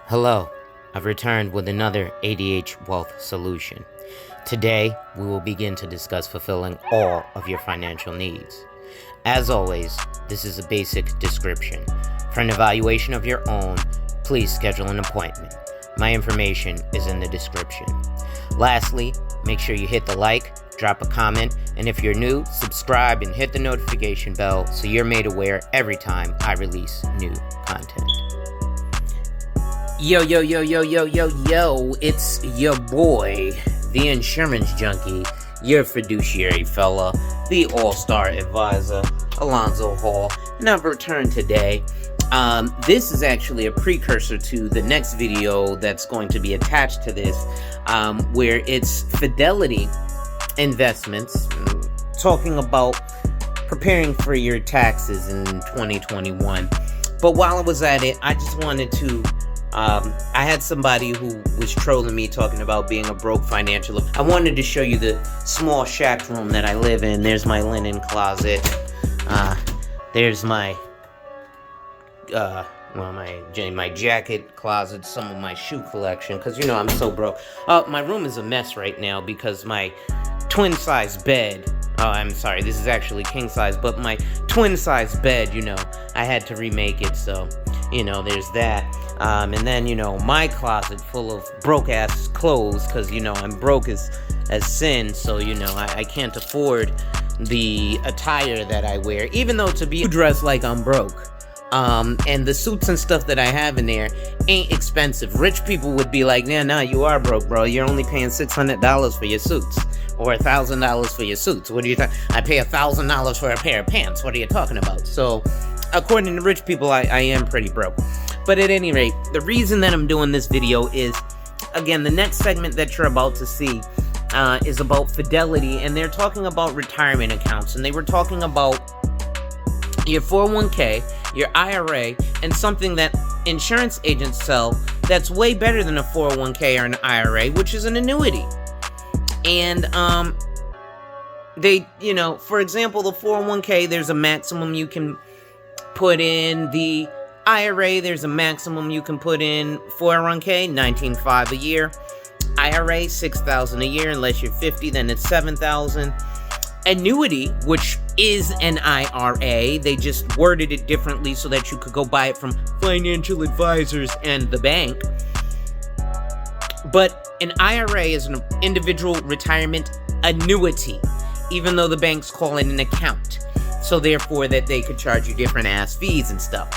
Hello, I've returned with another ADH wealth solution. Today, we will begin to discuss fulfilling all of your financial needs. As always, this is a basic description. For an evaluation of your own, please schedule an appointment. My information is in the description. Lastly, make sure you hit the like, drop a comment, and if you're new, subscribe and hit the notification bell so you're made aware every time I release new content. Yo, it's your boy, the insurance junkie, your fiduciary fella, the all-star advisor, Alonzo Hall, and I've returned today. This is actually a precursor to the next video that's going to be attached to this, where it's Fidelity Investments, talking about preparing for your taxes in 2021. But while I was at it, I just wanted to I had somebody who was trolling me talking about being a broke financial. I wanted to show you the small shack room that I live in. There's my linen closet. There's my my jacket closet, some of my shoe collection, because I'm so broke. My room is a mess right now because my twin size bed, I'm sorry, this is actually king size, but my twin size bed, I had to remake it, so there's that. And then, my closet full of broke-ass clothes, because, I'm broke as sin, so, I can't afford the attire that I wear, even though to be dressed like I'm broke. And the suits and stuff that I have in there ain't expensive. Rich people would be like, nah, you are broke, bro. You're only paying $600 for your suits, or $1,000 for your suits. What do you think? I pay $1,000 for a pair of pants. What are you talking about? So, according to rich people, I am pretty broke. But at any rate, the reason that I'm doing this video is, again, the next segment that you're about to see is about Fidelity, and they're talking about retirement accounts, and they were talking about your 401k, your IRA, and something that insurance agents sell that's way better than a 401k or an IRA, which is an annuity. And they, for example, the 401k, there's a maximum you can put in. The IRA, there's a maximum you can put in. 401k, $19,500 a year. IRA, $6,000 a year. Unless you're 50, then it's $7,000. Annuity, which is an IRA, they just worded it differently so that you could go buy it from financial advisors and the bank. But an IRA is an individual retirement annuity, even though the banks call it an account. So therefore that they could charge you different ass fees and stuff.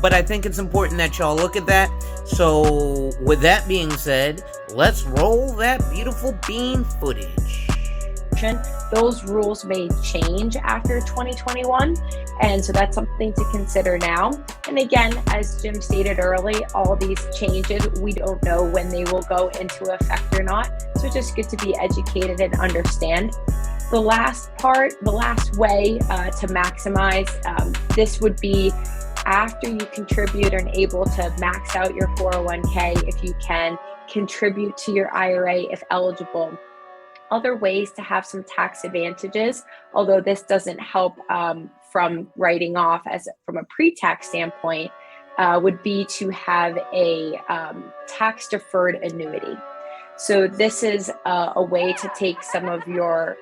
But I think it's important that y'all look at that. So with that being said, let's roll that beautiful bean footage. Those rules may change after 2021, and so that's something to consider now. And again, as Jim stated early, all these changes, we don't know when they will go into effect or not, so it's just good to be educated and understand. The last way to maximize this would be after you contribute and able to max out your 401k, if you can contribute to your IRA if eligible. Other ways to have some tax advantages, although this doesn't help from writing off from a pre-tax standpoint, would be to have a tax-deferred annuity. So this is a way to take some of your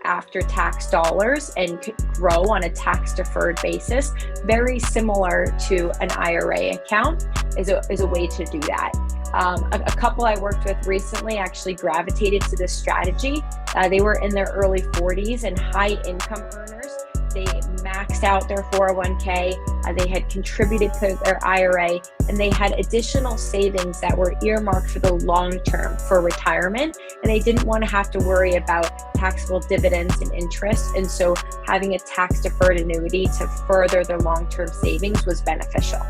after-tax dollars and grow on a tax-deferred basis. Very similar to an IRA account is a way to do that. A couple I worked with recently actually gravitated to this strategy. They were in their early 40s and high income earners. They maxed out their 401k. They had contributed to their IRA, and they had additional savings that were earmarked for the long term for retirement. And they didn't want to have to worry about taxable dividends and interest. And so having a tax deferred annuity to further their long term savings was beneficial.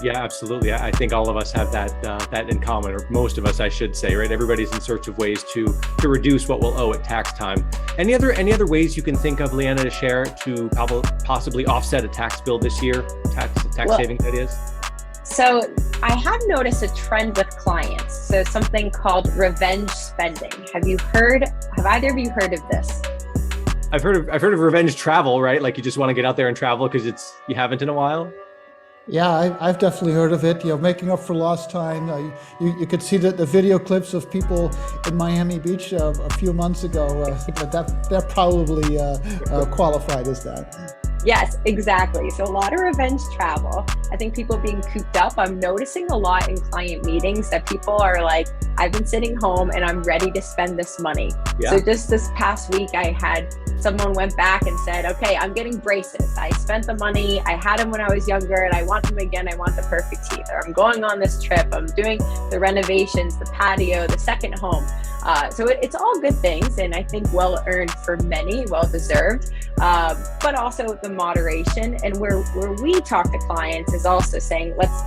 Yeah, absolutely. I think all of us have that in common, or most of us, I should say, right? Everybody's in search of ways to reduce what we'll owe at tax time. Any other ways you can think of, Leanna, to share to possibly offset a tax bill this year, tax savings, that is? So I have noticed a trend with clients. So something called revenge spending. Have either of you heard of this? I've heard of revenge travel, right? Like you just want to get out there and travel because you haven't in a while. Yeah, I've definitely heard of it. Making up for lost time. You could see the video clips of people in Miami Beach a few months ago. They're probably qualified as that. Yes, exactly. So a lot of revenge travel. I think people being cooped up. I'm noticing a lot in client meetings that people are like, I've been sitting home and I'm ready to spend this money. Yeah. So just this past week, I had someone went back and said, okay, I'm getting braces. I spent the money. I had them when I was younger and I want them again. I want the perfect teeth. Or I'm going on this trip. I'm doing the renovations, the patio, the second home. So it's all good things, and I think well earned for many, well deserved, but also the moderation. And where we talk to clients is also saying, let's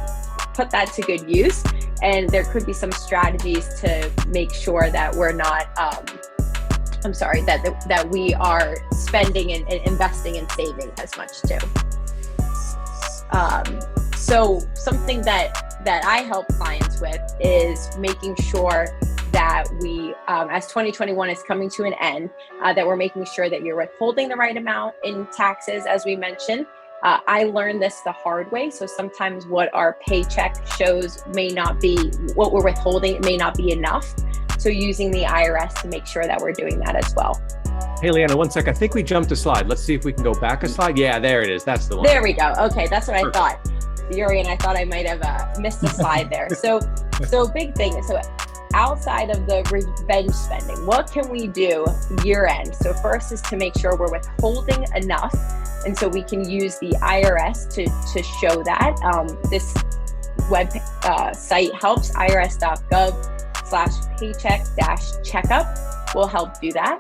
put that to good use. And there could be some strategies to make sure that we're not, that we are spending and investing and saving as much too. So something that I help clients with is making sure that we, as 2021 is coming to an end, that we're making sure that you're withholding the right amount in taxes, as we mentioned. I learned this the hard way. So sometimes what our paycheck shows may not be, what we're withholding, it may not be enough. So using the IRS to make sure that we're doing that as well. Hey, Leanna, one sec. I think we jumped a slide. Let's see if we can go back a slide. Yeah, there it is. That's the one. There we go. Okay, that's what Perfect. I thought. Yuri, and I thought I might have missed a slide there. So big thing. So outside of the revenge spending, what can we do year end? So first is to make sure we're withholding enough. And so we can use the IRS to show that. This web site helps, irs.gov/paycheck-checkup will help do that.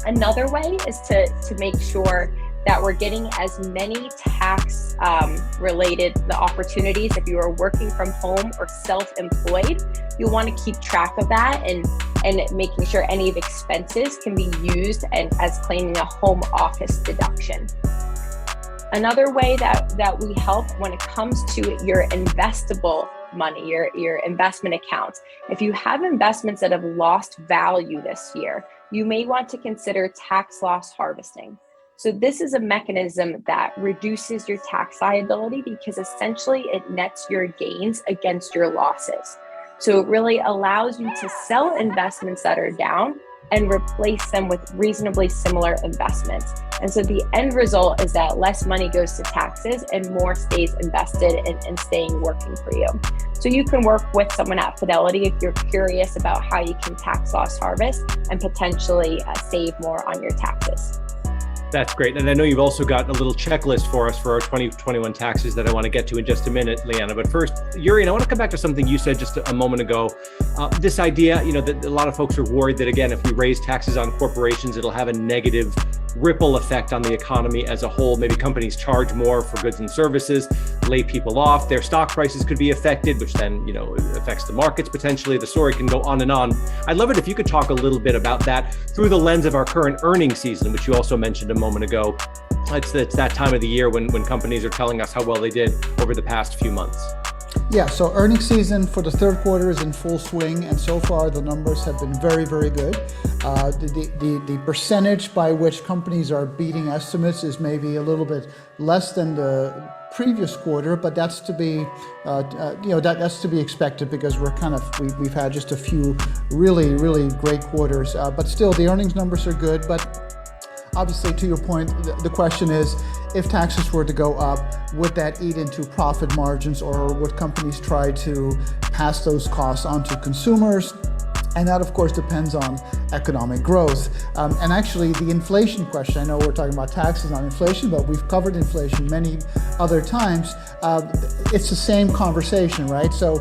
Another way is to make sure that we're getting as many tax related the opportunities. If you are working from home or self-employed, you'll want to keep track of that and making sure any of expenses can be used and as claiming a home office deduction. Another way that we help when it comes to your investable money, your investment accounts. If you have investments that have lost value this year, you may want to consider tax loss harvesting. So this is a mechanism that reduces your tax liability because essentially it nets your gains against your losses. So it really allows you to sell investments that are down and replace them with reasonably similar investments. And so the end result is that less money goes to taxes and more stays invested and staying working for you. So you can work with someone at Fidelity if you're curious about how you can tax loss harvest and potentially save more on your taxes. That's great. And I know you've also got a little checklist for us for our 2021 taxes that I want to get to in just a minute, Leanna. But first, Yuri, I want to come back to something you said just a moment ago. This idea, that a lot of folks are worried that, again, if we raise taxes on corporations, it'll have a negative ripple effect on the economy as a whole. Maybe companies charge more for goods and services, lay people off, their stock prices could be affected, which then, affects the markets potentially. The story can go on and on. I'd love it if you could talk a little bit about that through the lens of our current earnings season, which you also mentioned a moment ago. It's that time of the year when companies are telling us how well they did over the past few months. Yeah, so earnings season for the third quarter is in full swing, and so far the numbers have been very, very good. The percentage by which companies are beating estimates is maybe a little bit less than the previous quarter, but that's to be, that's to be expected because we've had just a few really, really great quarters. But still, the earnings numbers are good. But obviously, to your point, the question is, if taxes were to go up, would that eat into profit margins, or would companies try to pass those costs on to consumers? And that, of course, depends on economic growth. And actually, the inflation question, I know we're talking about taxes, not inflation, but we've covered inflation many other times. It's the same conversation, right? So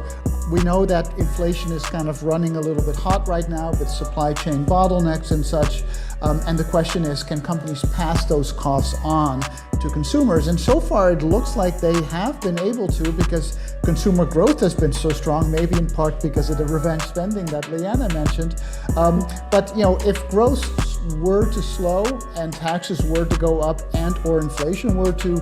we know that inflation is kind of running a little bit hot right now with supply chain bottlenecks and such. And the question is, can companies pass those costs on to consumers? And so far, it looks like they have been able to, because consumer growth has been so strong, maybe in part because of the revenge spending that Leanna mentioned. But if growth were to slow and taxes were to go up and or inflation were to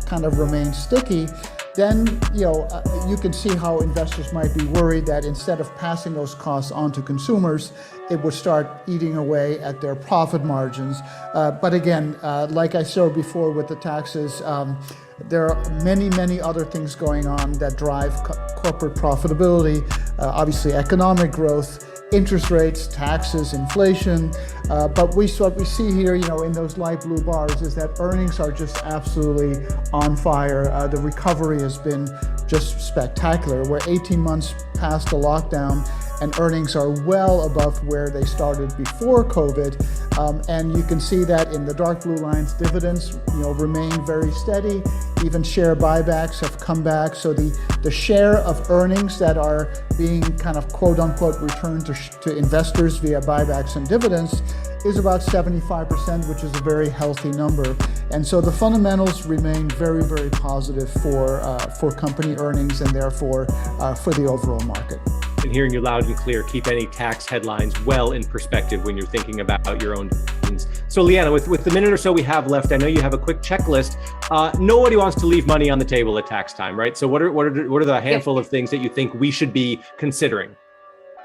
kind of remain sticky, then you can see how investors might be worried that instead of passing those costs on to consumers, it would start eating away at their profit margins. But again, like I showed before with the taxes, there are many, many other things going on that drive corporate profitability, obviously economic growth, interest rates, taxes, inflation. But what we see here, in those light blue bars is that earnings are just absolutely on fire. The recovery has been just spectacular. We're 18 months past the lockdown and earnings are well above where they started before COVID. And you can see that in the dark blue lines, dividends, remain very steady. Even share buybacks have come back. So the share of earnings that are being kind of quote unquote returned to investors via buybacks and dividends is about 75%, which is a very healthy number. And so the fundamentals remain very, very positive for company earnings and therefore for the overall market. And hearing you loud and clear, keep any tax headlines well in perspective when you're thinking about your own decisions. So Leanna, with the minute or so we have left, I know you have a quick checklist. Nobody wants to leave money on the table at tax time, right? So what are the handful of things that you think we should be considering?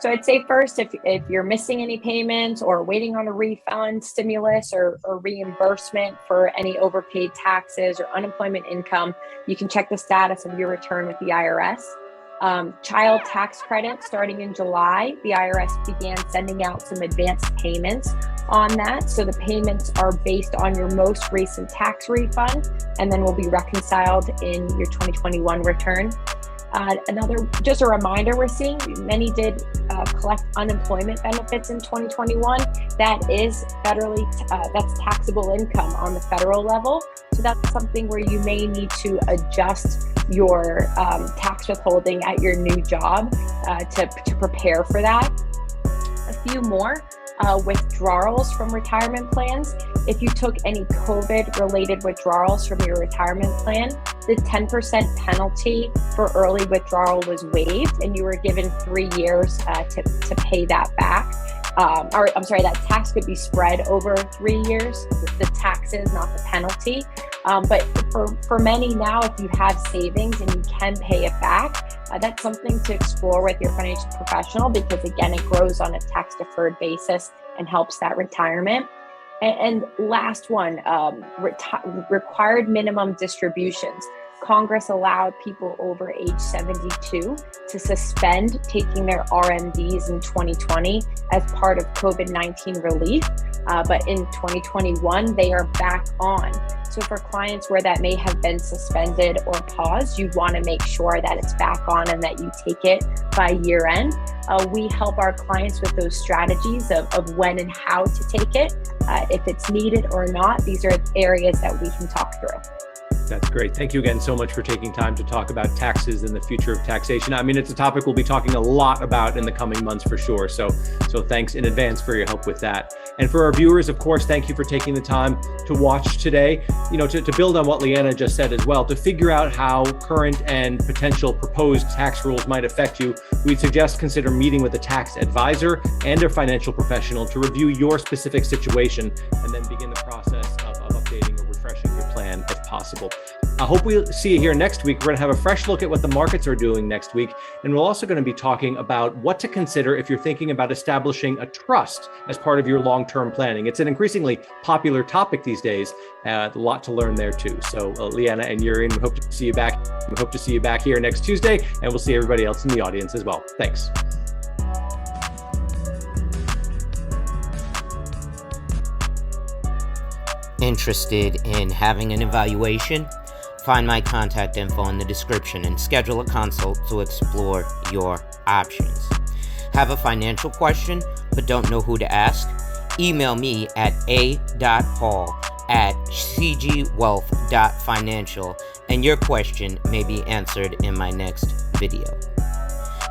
So I'd say first, if you're missing any payments or waiting on a refund, stimulus, or reimbursement for any overpaid taxes or unemployment income, you can check the status of your return with the IRS. Child tax credit starting in July, the IRS began sending out some advanced payments on that. So the payments are based on your most recent tax refund and then will be reconciled in your 2021 return. Just a reminder, we're seeing many did collect unemployment benefits in 2021. That is that's taxable income on the federal level. So that's something where you may need to adjust your tax withholding at your new job to prepare for that. A few more. Withdrawals from retirement plans. If you took any COVID-related withdrawals from your retirement plan, the 10% penalty for early withdrawal was waived, and you were given 3 years to pay that back. That tax could be spread over 3 years, the taxes, not the penalty. But for many now, if you have savings and you can pay it back, that's something to explore with your financial professional because, again, it grows on a tax-deferred basis and helps that retirement. And last one, required minimum distributions. Congress allowed people over age 72 to suspend taking their RMDs in 2020 as part of COVID-19 relief. But in 2021, they are back on. So for clients where that may have been suspended or paused, you want to make sure that it's back on and that you take it by year end. We help our clients with those strategies of when and how to take it. If it's needed or not, these are areas that we can talk through. That's great. Thank you again so much for taking time to talk about taxes and the future of taxation. I mean, it's a topic we'll be talking a lot about in the coming months for sure. So thanks in advance for your help with that. And for our viewers, of course, thank you for taking the time to watch today. To build on what Leanna just said as well, to figure out how current and potential proposed tax rules might affect you, we'd suggest consider meeting with a tax advisor and a financial professional to review your specific situation and then begin the process of updating or refreshing your plan if possible. I hope we'll see you here next week. We're going to have a fresh look at what the markets are doing next week. And we're also going to be talking about what to consider if you're thinking about establishing a trust as part of your long-term planning. It's an increasingly popular topic these days. A lot to learn there too. So Leanna and Urian, we hope to see you back. We hope to see you back here next Tuesday, and we'll see everybody else in the audience as well. Thanks. Interested in having an evaluation? Find my contact info in the description and schedule a consult to explore your options. Have a financial question but don't know who to ask? Email me at a.hall@cgwealth.financial and your question may be answered in my next video.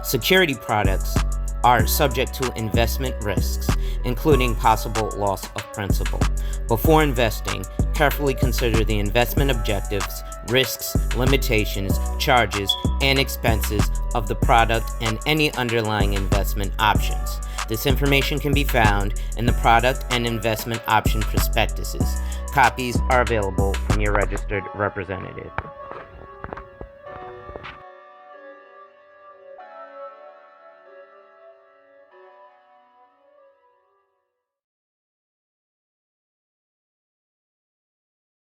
Security products are subject to investment risks, including possible loss of principal. Before investing, carefully consider the investment objectives, risks, limitations, charges, and expenses of the product and any underlying investment options. This information can be found in the product and investment option prospectuses. Copies are available from your registered representative.